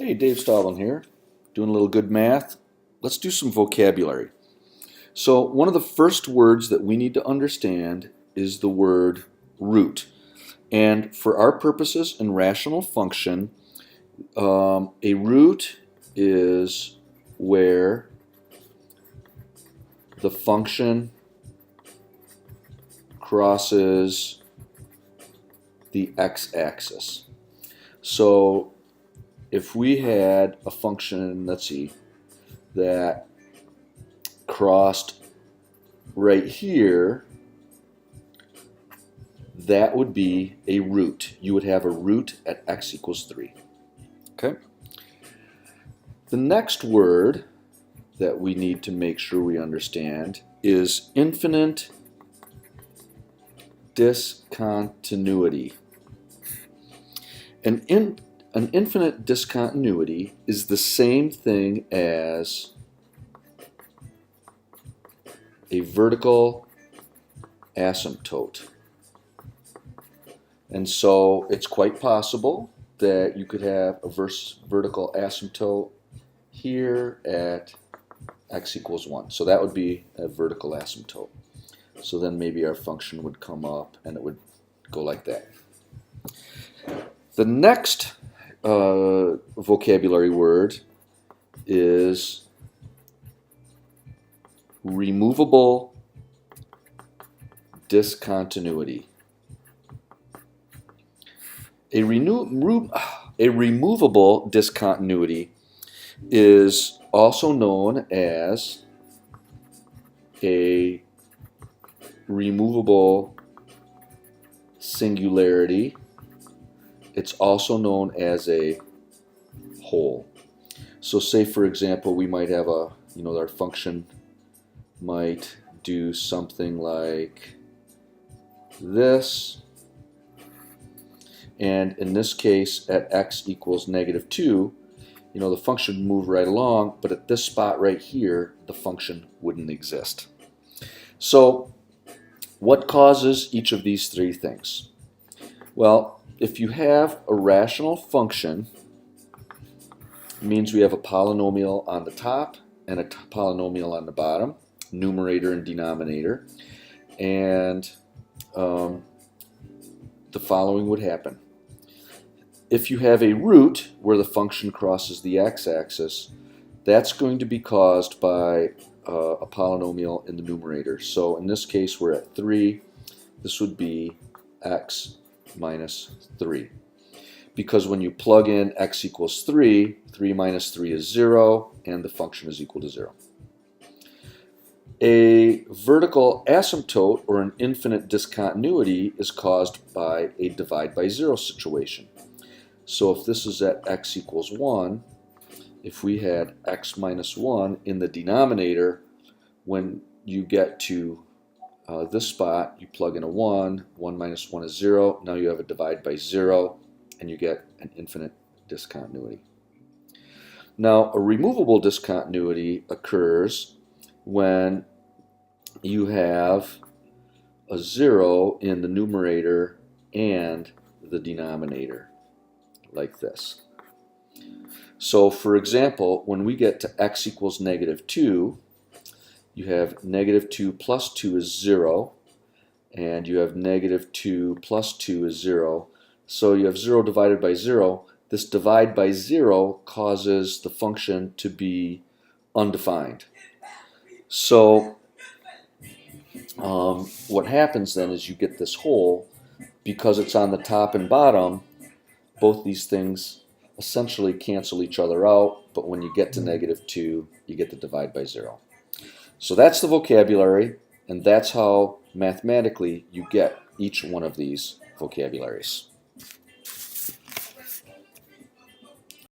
Hey, Dave Stallman here, doing a little good math. Let's do some vocabulary. So one of the first words that we need to understand is the word root. And for our purposes in rational function, a root is where the function crosses the x-axis. So if we had a function, let's see, that crossed right here, that would be a root. You would have a root at x equals 3. Okay? The next word that we need to make sure we understand is infinite discontinuity. An infinite discontinuity is the same thing as a vertical asymptote. And so it's quite possible that you could have a vertical asymptote here at x equals 1. So that would be a vertical asymptote. So then maybe our function would come up and it would go like that. The next vocabulary word is removable discontinuity. A removable discontinuity is also known as a removable singularity. It's also known as a hole. So say for example we might have our function might do something like this, and in this case at x equals -2, the function would move right along, but at this spot right here the function wouldn't exist. So what causes each of these three things? Well, if you have a rational function, it means we have a polynomial on the top and a polynomial on the bottom, numerator and denominator, and the following would happen. If you have a root where the function crosses the x-axis, that's going to be caused by a polynomial in the numerator. So in this case we're at 3. This would be x minus 3. Because when you plug in x equals 3, 3 minus 3 is 0, and the function is equal to 0. A vertical asymptote or an infinite discontinuity is caused by a divide by 0 situation. So if this is at x equals 1, if we had x minus 1 in the denominator, when you get to this spot, you plug in a 1, 1 minus 1 is 0, now you have a divide by 0, and you get an infinite discontinuity. Now, a removable discontinuity occurs when you have a 0 in the numerator and the denominator, like this. So, for example, when we get to x equals -2, you have -2 plus 2 is 0, and you have -2 plus 2 is 0. So you have 0 divided by 0. This divide by 0 causes the function to be undefined. So what happens then is you get this hole. Because it's on the top and bottom, both these things essentially cancel each other out, but when you get to -2, you get the divide by 0. So that's the vocabulary, and that's how mathematically you get each one of these vocabularies.